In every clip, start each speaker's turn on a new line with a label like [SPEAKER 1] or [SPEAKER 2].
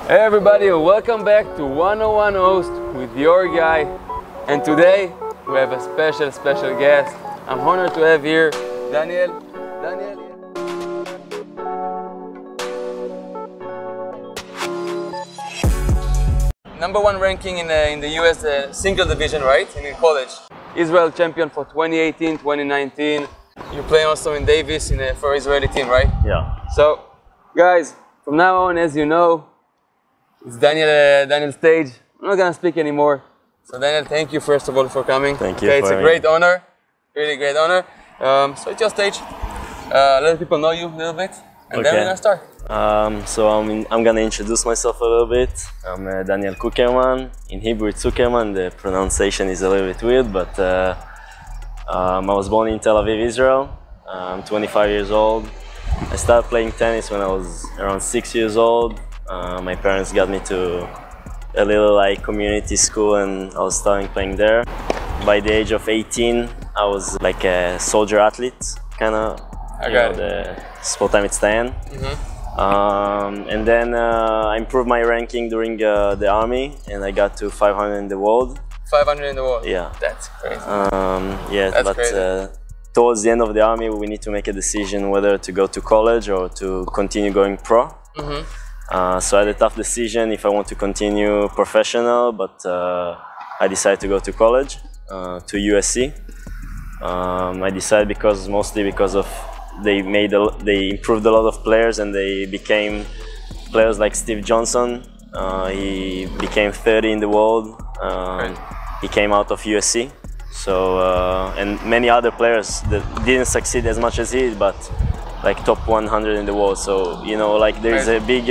[SPEAKER 1] Hey everybody, welcome back to 101 Host with your guy. And today we have a special guest. I'm honored to have here Daniel. #1 ranking in the US single division, right? In college. Israel champion for 2018, 2019. You play also in Davis for Israeli team, right?
[SPEAKER 2] Yeah.
[SPEAKER 1] So, guys, from now on, as you know, it's Daniel's stage. I'm not gonna speak anymore. So Daniel, thank you first of all for coming.
[SPEAKER 2] Thank you.
[SPEAKER 1] Okay, it's a great honor, really great honor. So it's your stage. Let people know you a little bit, and then we're gonna start.
[SPEAKER 2] So I'm gonna introduce myself a little bit. I'm Daniel Kukerman. In Hebrew it's Zuckerman. The pronunciation is a little bit weird, but I was born in Tel Aviv, Israel. I'm 25 years old. I started playing tennis when I was around 6 years old. My parents got me to a little community school, and I was starting playing there. By the age of 18, I was like a soldier athlete, kind of. The ספורטאים מצטיינים. And then I improved my ranking during the army, and I got to 500 in the world.
[SPEAKER 1] 500 in the world?
[SPEAKER 2] Yeah.
[SPEAKER 1] That's crazy.
[SPEAKER 2] Yes,
[SPEAKER 1] that's
[SPEAKER 2] but
[SPEAKER 1] crazy.
[SPEAKER 2] Towards the end of the army, we need to make a decision whether to go to college or to continue going pro. So I had a tough decision if I want to continue professional, but I decided to go to college, to USC. I decided mostly because of they improved a lot of players, and they became players like Steve Johnson. He became 30 in the world. He came out of USC. So and many other players that didn't succeed as much as he did, but like top 100 in the world. So there's a big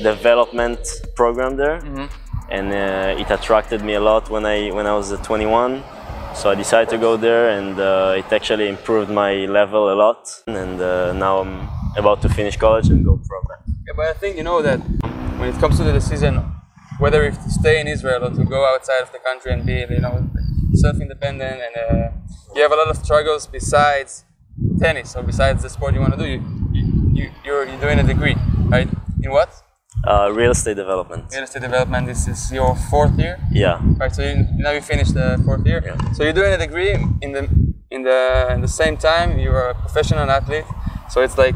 [SPEAKER 2] development program there, and it attracted me a lot when I was 21. So I decided to go there, and it actually improved my level a lot. And now I'm about to finish college and go pro.
[SPEAKER 1] Yeah, but I think that when it comes to the decision, whether if to stay in Israel or to go outside of the country and be, self-independent, and you have a lot of struggles besides tennis or besides the sport you want to do. You're doing a degree, right? In what?
[SPEAKER 2] Real estate development.
[SPEAKER 1] Real estate development. This is your 4th year.
[SPEAKER 2] Yeah.
[SPEAKER 1] Right. So now you finished the 4th year.
[SPEAKER 2] Yeah.
[SPEAKER 1] So you're doing a degree in the same time you're a professional athlete. So it's like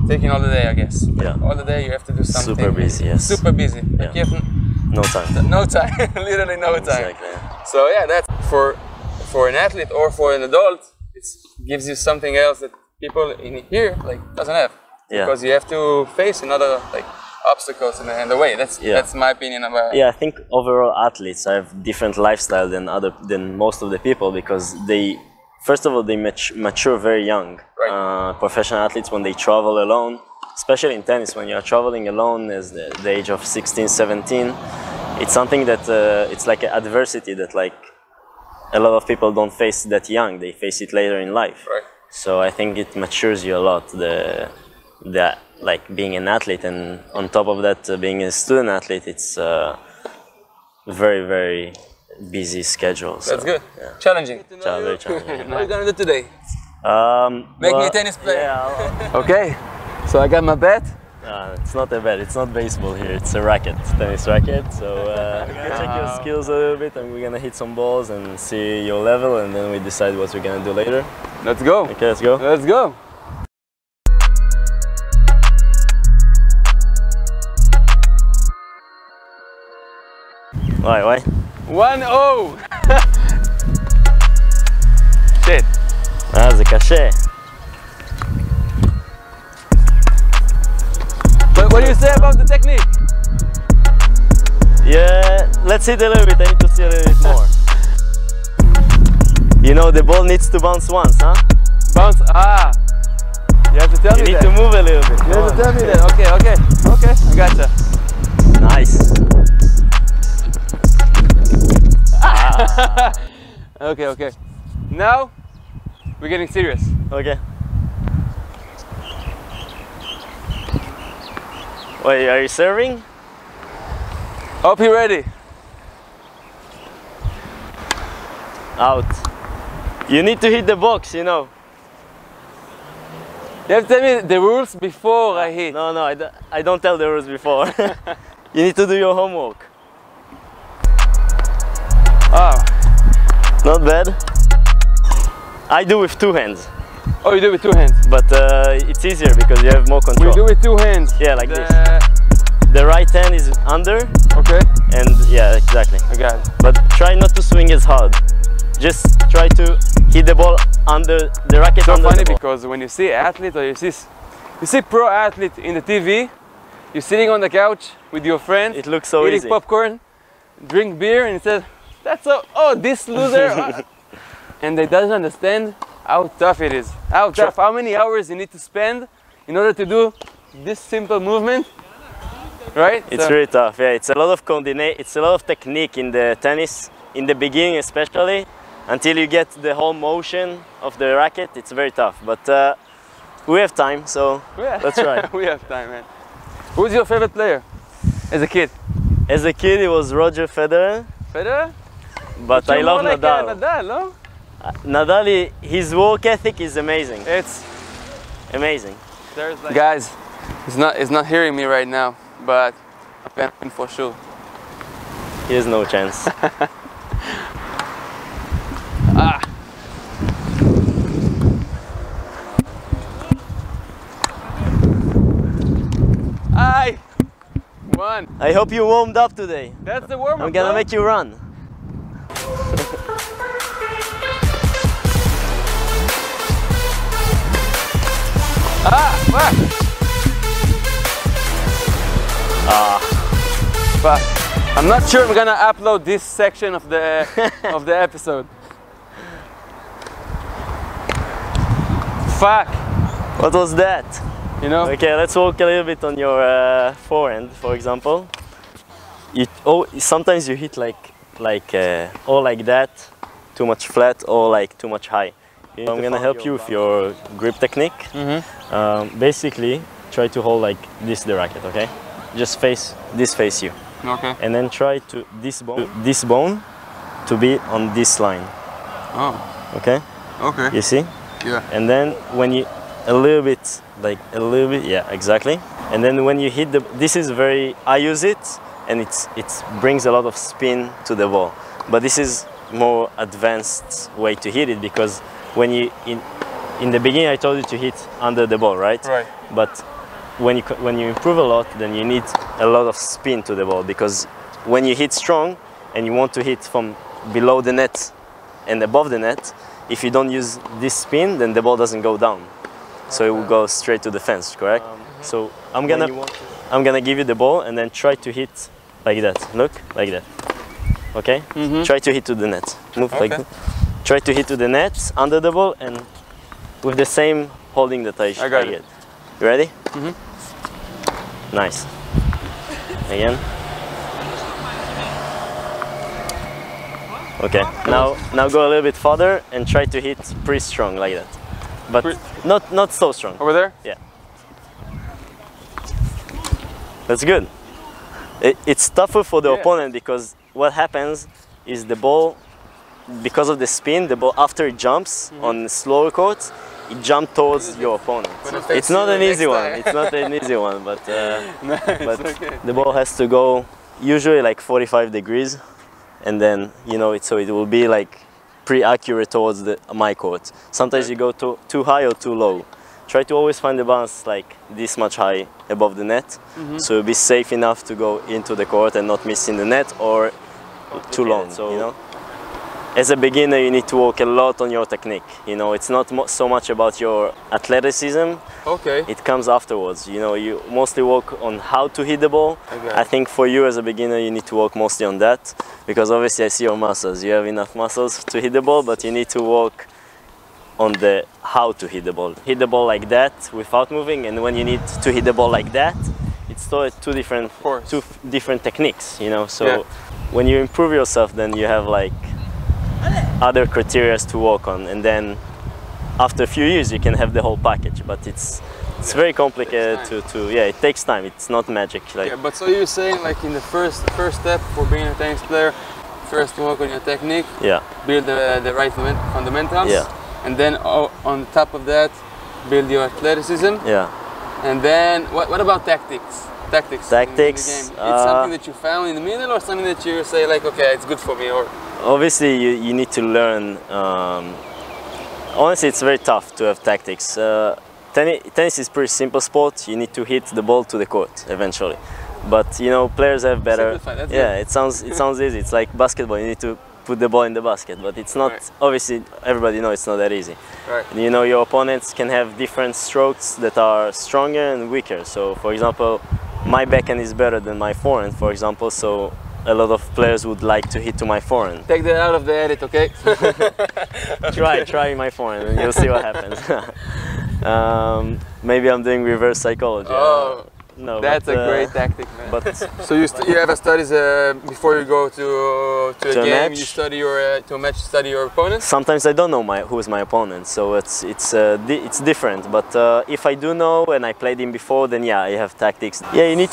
[SPEAKER 1] taking all the day, I guess.
[SPEAKER 2] Yeah.
[SPEAKER 1] All the day you have to do something.
[SPEAKER 2] Super busy. Yes.
[SPEAKER 1] Super busy.
[SPEAKER 2] Yeah.
[SPEAKER 1] Like you have
[SPEAKER 2] no time.
[SPEAKER 1] No time. Literally no time.
[SPEAKER 2] Exactly.
[SPEAKER 1] So yeah, that's for an athlete or for an adult. It gives you something else that people in here doesn't have.
[SPEAKER 2] Yeah.
[SPEAKER 1] Because you have to face another obstacles in the way. That's my opinion about.
[SPEAKER 2] Yeah, I think overall athletes have different lifestyle than most of the people, because first of all they mature very young.
[SPEAKER 1] Right.
[SPEAKER 2] Professional athletes, when they travel alone, especially in tennis, when you are traveling alone as the age of 16, 17, it's something that it's like an adversity that a lot of people don't face that young. They face it later in life.
[SPEAKER 1] Right.
[SPEAKER 2] So I think it matures you a lot. Being an athlete, and on top of that, being a student athlete, it's very, very busy schedule. So,
[SPEAKER 1] that's good.
[SPEAKER 2] Yeah.
[SPEAKER 1] Challenging.
[SPEAKER 2] Very challenging.
[SPEAKER 1] What are you gonna do today? Make me a tennis player.
[SPEAKER 2] Yeah.
[SPEAKER 1] Okay. So I got my bat.
[SPEAKER 2] It's not a bat. It's not baseball here. It's a racket, tennis racket. So we're gonna check your skills a little bit, and we're gonna hit some balls and see your level, and then we decide what we're gonna do later.
[SPEAKER 1] Let's go.
[SPEAKER 2] Okay, let's go.
[SPEAKER 1] Let's go.
[SPEAKER 2] Why?
[SPEAKER 1] 1-0. Shit.
[SPEAKER 2] זה קשה.
[SPEAKER 1] But what do you say about the technique?
[SPEAKER 2] Yeah, let's hit a little bit. I need to see a little bit more. The ball needs to bounce once, huh?
[SPEAKER 1] Bounce. You have to tell me that.
[SPEAKER 2] You need to move a little bit.
[SPEAKER 1] You have to tell me that. Okay. I gotcha.
[SPEAKER 2] Nice.
[SPEAKER 1] Okay. Now we're getting serious.
[SPEAKER 2] Okay. Wait, are you serving?
[SPEAKER 1] Hope you're ready.
[SPEAKER 2] Out. You need to hit the box, You
[SPEAKER 1] have to tell me the rules before I hit.
[SPEAKER 2] No, I don't tell the rules before. You need to do your homework.
[SPEAKER 1] Oh.
[SPEAKER 2] Not bad. I do with two hands.
[SPEAKER 1] Oh, you do with two hands?
[SPEAKER 2] But it's easier because you have more control.
[SPEAKER 1] We do with two hands?
[SPEAKER 2] Yeah, like this. The right hand is under.
[SPEAKER 1] Okay.
[SPEAKER 2] And yeah, exactly.
[SPEAKER 1] I got it.
[SPEAKER 2] But try not to swing as hard. Just try to hit the ball under the racket.
[SPEAKER 1] So
[SPEAKER 2] under
[SPEAKER 1] funny
[SPEAKER 2] the ball.
[SPEAKER 1] because when you see athlete or you see pro athlete in the TV, you're sitting on the couch with your friend.
[SPEAKER 2] It looks so
[SPEAKER 1] eating
[SPEAKER 2] easy.
[SPEAKER 1] Popcorn, drink beer, and he says, "That's so. Oh, this loser." And they doesn't understand how tough it is. How tough. How many hours you need to spend in order to do this simple movement, right?
[SPEAKER 2] It's really tough. Yeah, it's a lot of coordinate. It's a lot of technique in the tennis. In the beginning, especially, until you get the whole motion of the racket, it's very tough. But we have time, so let's try.
[SPEAKER 1] We have time, man. Who's your favorite player as a kid?
[SPEAKER 2] As a kid, it was Roger Federer.
[SPEAKER 1] Federer?
[SPEAKER 2] But I love
[SPEAKER 1] like
[SPEAKER 2] Nadal.
[SPEAKER 1] Nadal, no?
[SPEAKER 2] Nadal, his work ethic is amazing.
[SPEAKER 1] It's
[SPEAKER 2] amazing.
[SPEAKER 1] Like guys, he's not hearing me right now, but I'm gonna win for sure.
[SPEAKER 2] He has no chance.
[SPEAKER 1] Ah. I won.
[SPEAKER 2] I hope you warmed up today.
[SPEAKER 1] That's the warm-up.
[SPEAKER 2] I'm gonna make you run.
[SPEAKER 1] Fuck. Fuck. I'm not sure I'm gonna upload this section of the of the episode. Fuck.
[SPEAKER 2] What was that?
[SPEAKER 1] You know?
[SPEAKER 2] Okay, let's work a little bit on your forehand, for example. Sometimes you hit or like that, too much flat, or like too much high. So I'm gonna help you with your grip technique. Basically, try to hold like this the racket, okay? Just face you.
[SPEAKER 1] Okay.
[SPEAKER 2] And then try to this bone to be on this line.
[SPEAKER 1] Oh.
[SPEAKER 2] Okay?
[SPEAKER 1] Okay.
[SPEAKER 2] You see?
[SPEAKER 1] Yeah.
[SPEAKER 2] And then when you yeah, exactly. And then when you hit I use it and it brings a lot of spin to the ball. But this is more advanced way to hit it because when you in the beginning I told you to hit under the ball, right?
[SPEAKER 1] Right.
[SPEAKER 2] But when you improve a lot, then you need a lot of spin to the ball because when you hit strong and you want to hit from below the net and above the net, if you don't use this spin, then the ball doesn't go down. So it will go straight to the fence, correct? So I'm gonna give you the ball and then try to hit like that. Look, like that. Okay? Try to hit to the net. Move like that. Try to hit to the net under the ball and with the same holding that I get. You ready? Nice. Again. Okay. Now go a little bit further and try to hit pretty strong like that. But not so strong.
[SPEAKER 1] Over there?
[SPEAKER 2] Yeah. That's good. It's tougher for the opponent because what happens is the ball, because of the spin, the ball after it jumps on slower courts, it jumps towards your opponent. It's not an easy one. It's not an easy one, but
[SPEAKER 1] okay.
[SPEAKER 2] The ball has to go usually like 45 degrees, and then so it will be like pretty accurate towards my court. Sometimes you go too high or too low. Try to always find the balance like this much high above the net, so you'll be safe enough to go into the court and not missing the net or too long. So, as a beginner, you need to work a lot on your technique. It's not so much about your athleticism.
[SPEAKER 1] Okay.
[SPEAKER 2] It comes afterwards. You mostly work on how to hit the ball. I think for you as a beginner, you need to work mostly on that because obviously I see your muscles. You have enough muscles to hit the ball, but you need to work on the how to hit the ball. Hit the ball like that without moving, and when you need to hit the ball like that, it's two different techniques. So when you improve yourself, then you have like other criteria to work on, and then after a few years you can have the whole package. But it's very complicated it takes time. It's not magic.
[SPEAKER 1] But so you're saying like in the first step for being a tennis player, first work on your technique, build the right fundamentals, and then on top of that build your athleticism, and then what about tactics? Tactics.
[SPEAKER 2] Tactics.
[SPEAKER 1] In the game. It's something that you found in the middle, or something that you say like, okay, it's good for me, or.
[SPEAKER 2] Obviously, you need to learn. Honestly, it's very tough to have tactics. Tennis is a pretty simple sport. You need to hit the ball to the court eventually. But you know, players have better. Yeah, it sounds easy. It's like basketball. You need to put the ball in the basket, but it's not. Right. Obviously, everybody knows it's not that easy.
[SPEAKER 1] Right.
[SPEAKER 2] And, you know, your opponents can have different strokes that are stronger and weaker. So, for example, my backhand is better than my forehand, for example. So, a lot of players would like to hit to my forehand.
[SPEAKER 1] Take that out of the edit, okay?
[SPEAKER 2] Try my forehand, and you'll see what happens. Maybe I'm doing reverse psychology.
[SPEAKER 1] Oh.
[SPEAKER 2] No,
[SPEAKER 1] that's a great tactic, man.
[SPEAKER 2] But
[SPEAKER 1] so you have a studies before you go to a game.
[SPEAKER 2] Match?
[SPEAKER 1] You study your to a match. Study your opponent.
[SPEAKER 2] Sometimes I don't know who's my opponent, so it's different. But if I do know and I played him before, then yeah, I have tactics. Yeah, you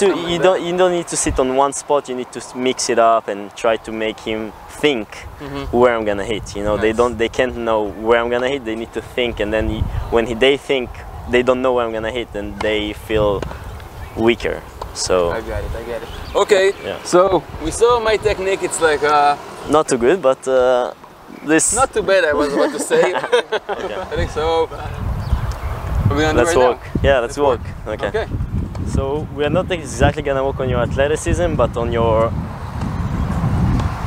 [SPEAKER 2] don't need to sit on one spot. You need to mix it up and try to make him think where I'm gonna hit. You know,
[SPEAKER 1] nice.
[SPEAKER 2] they can't know where I'm gonna hit. They need to think, and then when they think they don't know where I'm gonna hit, then they feel weaker. So
[SPEAKER 1] I got it. Okay, yeah. So we saw my technique. It's like
[SPEAKER 2] not too good, but this
[SPEAKER 1] not too bad. I was about to say. Okay. I think so.
[SPEAKER 2] Let's walk. Yeah, let's walk. Okay. So we are not exactly gonna work on your athleticism, but on your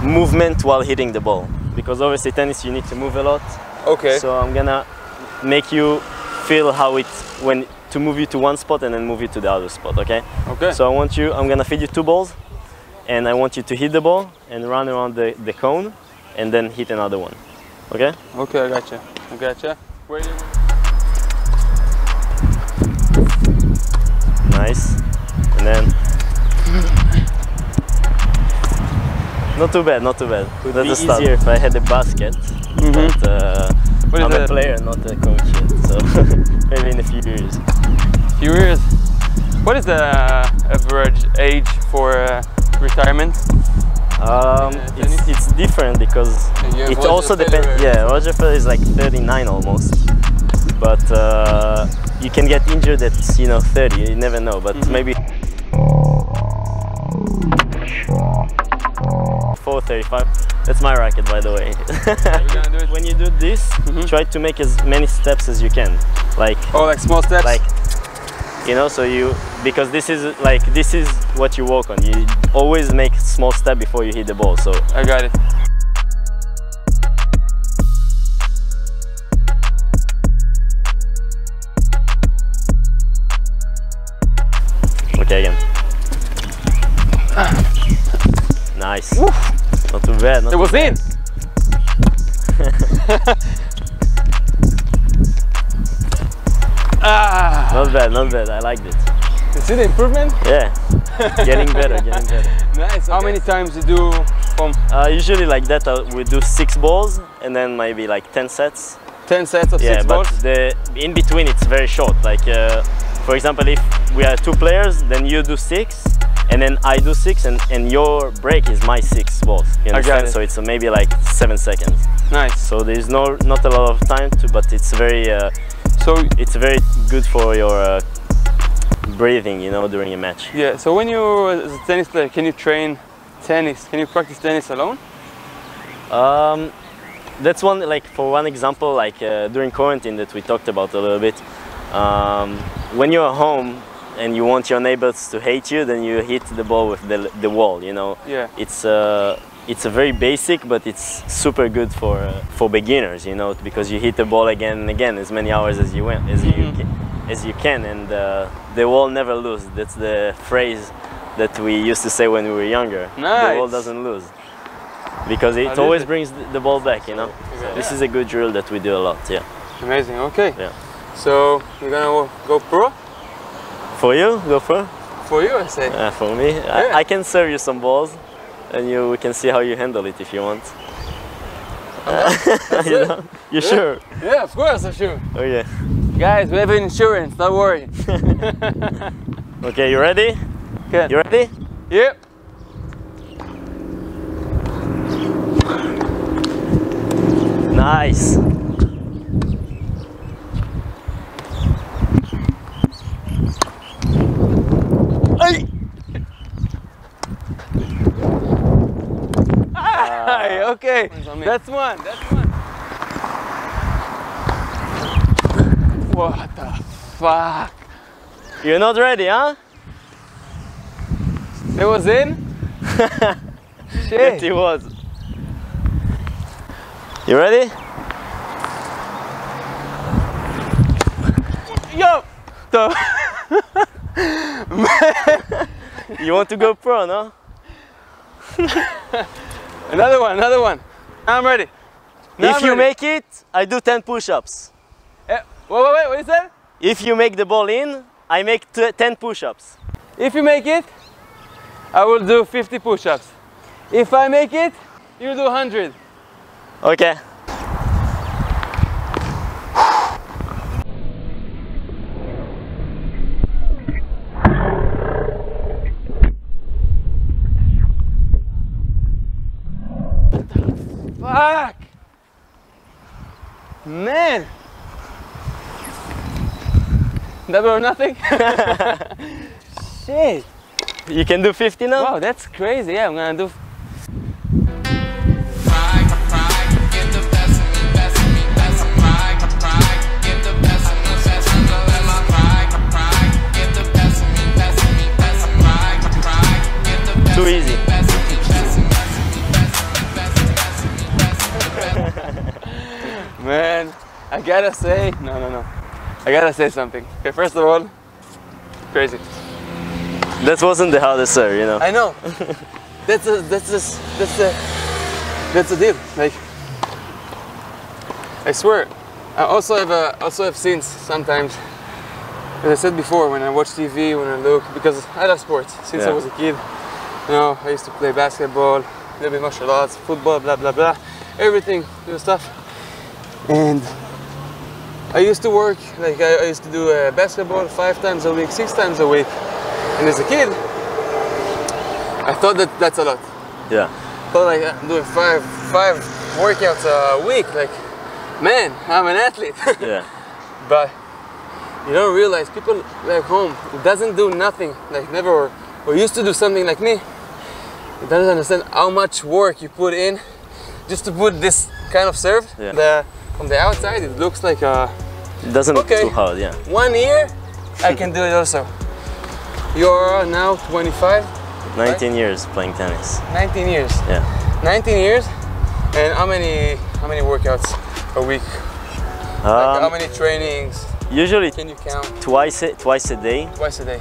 [SPEAKER 2] movement while hitting the ball. Because obviously tennis, you need to move a lot.
[SPEAKER 1] Okay.
[SPEAKER 2] So I'm gonna make you feel how to move you to one spot and then move you to the other spot, okay?
[SPEAKER 1] Okay.
[SPEAKER 2] So I'm gonna feed you 2 balls, and I want you to hit the ball and run around the cone, and then hit another one, okay?
[SPEAKER 1] Okay, I gotcha. Wait.
[SPEAKER 2] Nice, and then not too bad. Would be easier if I had a basket, but I'm a player, not a coach yet, so maybe in a few years.
[SPEAKER 1] What is the average age for retirement?
[SPEAKER 2] It's different because it also depends. Yeah, Roger Federer is like 39 almost, but you can get injured at 30. You never know, but maybe 4:35. That's my racket, by the way. When you do this, try to make as many steps as you can. Like
[SPEAKER 1] small steps.
[SPEAKER 2] Like, because this is what you work on. You always make a small step before you hit the ball. So
[SPEAKER 1] I got it.
[SPEAKER 2] Okay, again. Nice. Woo. Not too bad.
[SPEAKER 1] It was in.
[SPEAKER 2] Not bad. I liked it.
[SPEAKER 1] You see the improvement?
[SPEAKER 2] Yeah. Getting better.
[SPEAKER 1] Nice. How many times you do from?
[SPEAKER 2] Usually like that we do 6 balls and then maybe like 10 sets.
[SPEAKER 1] 10 sets of 6 balls?
[SPEAKER 2] Yeah, but in between it's very short. Like for example, if we are 2 players, then you do 6 and then I do 6 and your break is my 6 balls. You understand? So it's maybe like 7 seconds.
[SPEAKER 1] Nice.
[SPEAKER 2] So there's not a lot of time but it's very it's very good for your breathing, during a match.
[SPEAKER 1] Yeah. So when you as a tennis player, can you train tennis? Can you practice tennis alone?
[SPEAKER 2] That's for one example, during quarantine that we talked about a little bit. When you're home and you want your neighbors to hate you, then you hit the ball with the wall.
[SPEAKER 1] Yeah.
[SPEAKER 2] It's a very basic, but it's super good for beginners. Because you hit the ball again and again as many hours as you can, and the wall never loses. That's the phrase that we used to say when we were younger.
[SPEAKER 1] Nice.
[SPEAKER 2] The ball doesn't lose because it always brings the ball back. So this is a good drill that we do a lot. Yeah.
[SPEAKER 1] Amazing. Okay.
[SPEAKER 2] Yeah.
[SPEAKER 1] So you're gonna go pro?
[SPEAKER 2] For you, go pro?
[SPEAKER 1] For you, I say.
[SPEAKER 2] For me, yeah. I can serve you some balls, and we can see how you handle it if you want. You sure?
[SPEAKER 1] Yeah, of course I'm sure.
[SPEAKER 2] Oh yeah.
[SPEAKER 1] Guys, we have insurance, don't worry.
[SPEAKER 2] Okay, you ready?
[SPEAKER 1] Okay.
[SPEAKER 2] You ready?
[SPEAKER 1] Yep.
[SPEAKER 2] Nice. Hey.
[SPEAKER 1] okay. That's one. What the fuck?
[SPEAKER 2] You're not ready, huh?
[SPEAKER 1] It was in? Shit.
[SPEAKER 2] It was. You ready?
[SPEAKER 1] Yo!
[SPEAKER 2] You want to go pro, no?
[SPEAKER 1] Another one. I'm ready.
[SPEAKER 2] If you make it, I do 10 push-ups.
[SPEAKER 1] Wait, what is that?
[SPEAKER 2] If you make the ball in, I make 10 push-ups.
[SPEAKER 1] If you make it, I will do 50 push-ups. If I make it, you do 100.
[SPEAKER 2] Okay.
[SPEAKER 1] Fuck! Man! That were nothing? Shit!
[SPEAKER 2] You can do 50 now?
[SPEAKER 1] Wow, that's crazy. Yeah, I'm gonna do.
[SPEAKER 2] Too easy.
[SPEAKER 1] Man, I gotta say, no. I gotta say something. Okay, first of all, crazy.
[SPEAKER 2] That wasn't the hardest, sir, you know.
[SPEAKER 1] I know. That's the deal. Like, I swear. I also have seen sometimes, as I said before, when I watch TV, when I look, because I love sports since I was a kid. You know, I used to play basketball, a little bit martial arts, football, blah blah blah, everything, stuff. And I used to work, like I used to do basketball 5 times a week, 6 times a week. And as a kid, I thought that's a lot.
[SPEAKER 2] Yeah.
[SPEAKER 1] I thought like I'm doing five workouts a week. Like, man, I'm an athlete.
[SPEAKER 2] Yeah.
[SPEAKER 1] But you don't realize people back home who doesn't do nothing, like never or used to do something like me, it doesn't understand how much work you put in just to put this kind of serve.
[SPEAKER 2] Yeah.
[SPEAKER 1] From the outside, it looks like
[SPEAKER 2] it doesn't look too hard, yeah.
[SPEAKER 1] 1 year, I can do it also. You're now 25?
[SPEAKER 2] 19 right? years playing tennis.
[SPEAKER 1] 19 years?
[SPEAKER 2] Yeah.
[SPEAKER 1] 19 years? And how many workouts a week? Like how many trainings?
[SPEAKER 2] Usually
[SPEAKER 1] can you count?
[SPEAKER 2] Twice a day.
[SPEAKER 1] Twice a day.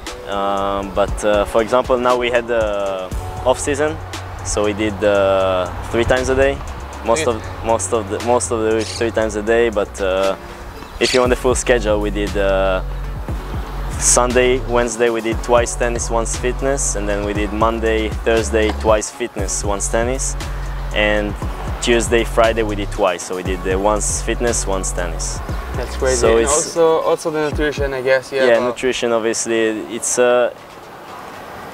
[SPEAKER 2] But for example, now we had the off season, so we did 3 times a day. Most of the week 3 times a day. But if you want the full schedule, we did Sunday, Wednesday we did twice tennis, once fitness, and then we did Monday, Thursday twice fitness, once tennis, and Tuesday, Friday we did twice. So we did once fitness, once tennis.
[SPEAKER 1] That's crazy.
[SPEAKER 2] So
[SPEAKER 1] and
[SPEAKER 2] it's
[SPEAKER 1] also the nutrition, I guess.
[SPEAKER 2] Yeah, nutrition obviously. It's tennis.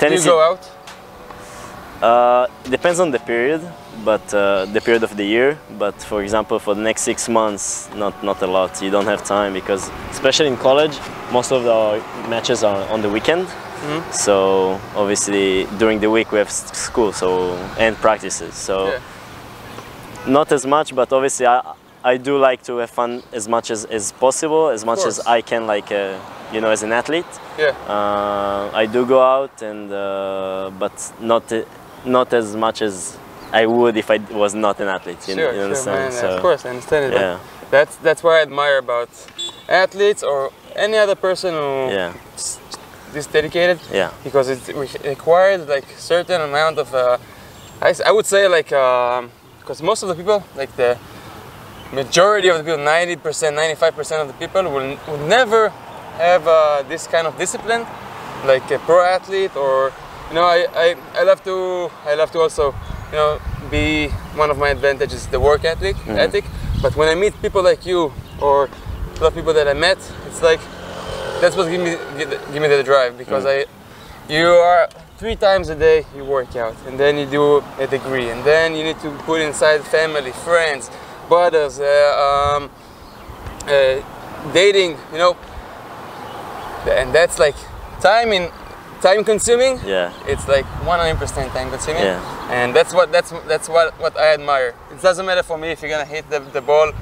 [SPEAKER 1] Do you go out?
[SPEAKER 2] Depends on the period, but the period of the year. But for example, for the next 6 months, not a lot. You don't have time because, especially in college, most of the matches are on the weekend. Mm-hmm. So obviously during the week we have school, and practices. So not as much, but obviously I do like to have fun as much as possible, as much as I can, like you know, as an athlete. Yeah. I do go out, and but not as much as I would if I was not an athlete. You understand?
[SPEAKER 1] Man, of course, I understand it. Yeah. That's what I admire about athletes or any other person who is dedicated. Yeah. Because it required like certain amount of I would say like because most of the people, like the majority of the people, 90%, 95% of the people will never have this kind of discipline, like a pro athlete, or you know, I love to also, you know, be one of my advantages the work ethic. But when I meet people like you or a lot of people that I met, it's like that's what give me the drive, because you are 3 times a day you work out, and then you do a degree, and then you need to put inside family, friends, brothers, dating, you know, and that's like time time consuming.
[SPEAKER 2] Yeah.
[SPEAKER 1] It's like 100% time consuming.
[SPEAKER 2] Yeah.
[SPEAKER 1] And that's what I admire. It doesn't matter for me if you're gonna hit the ball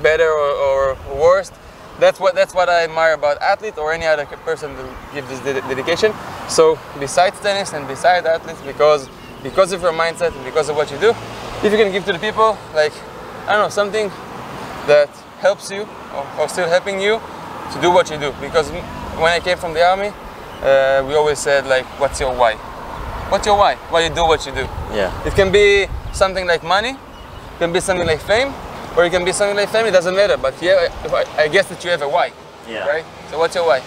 [SPEAKER 1] better or worse. That's what I admire about athlete or any other person to give this dedication. So besides tennis and besides athletes, because of your mindset and because of what you do, if you can give to the people, like, I don't know, something that helps you or still helping you to do what you do. Because when I came from the army, we always said, like, what's your why? What's your why? Why you do what you do?
[SPEAKER 2] Yeah.
[SPEAKER 1] It can be something like money, it can be something like fame, or it can be something like fame, it doesn't matter. But yeah, I guess that you have a why.
[SPEAKER 2] Yeah.
[SPEAKER 1] Right? So what's your why?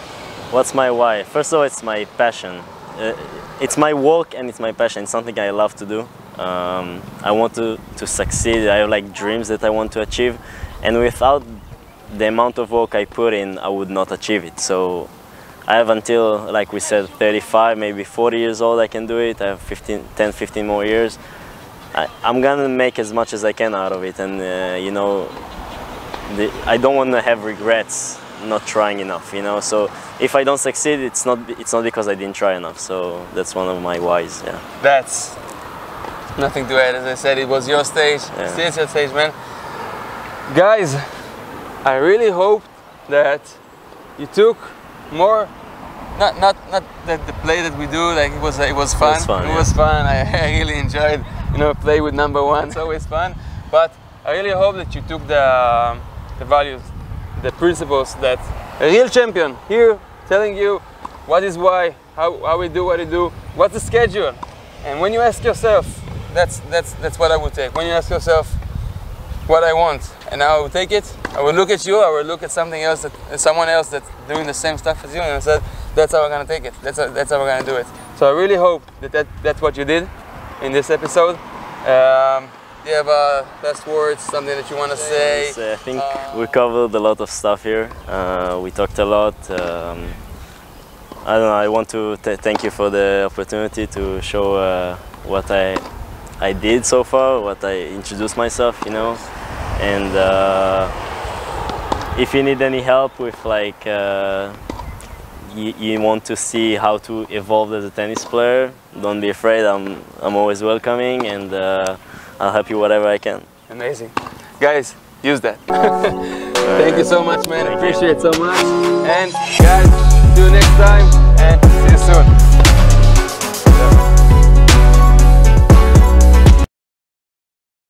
[SPEAKER 2] What's my why? First of all, it's my passion. It's my work and it's my passion. It's something I love to do. I want to succeed. I have like dreams that I want to achieve, and without the amount of work I put in, I would not achieve it. So I have until, like we said, 35, maybe 40 years old I can do it. I have 10, 15 more years. I'm gonna make as much as I can out of it, and you know, I don't want to have regrets not trying enough, you know. So if I don't succeed, it's not because I didn't try enough. So that's one of my whys. Yeah.
[SPEAKER 1] That's nothing to add. As I said, it was your stage.
[SPEAKER 2] Yeah.
[SPEAKER 1] Still it's your stage, man. Guys, I really hope that you took more. Not that the play that we do, like it was fun. It was fun. It was fun. I really enjoyed, you know, play with number one. It's always fun. But I really hope that you took the values, the principles that a real champion here telling you what is why, how we do what we do, what's the schedule. And when you ask yourself, that's what I would take. When you ask yourself what I want, and I will take it, I will look at you, I will look at something else, someone else that's doing the same stuff as you, and I said, that's how we're gonna take it. That's how we're gonna do it. So I really hope that's what you did in this episode. Do you have last words, something that you want to say?
[SPEAKER 2] Yes, I think we covered a lot of stuff here. We talked a lot. I don't know, I want to thank you for the opportunity to show what I did so far, what I introduced myself, you know. And if you need any help with like, you want to see how to evolve as a tennis player, don't be afraid, I'm always welcoming, and I'll help you whatever I can.
[SPEAKER 1] Amazing. Guys, use that. Thank you so much, man. Appreciate it so much. And guys, see you next time.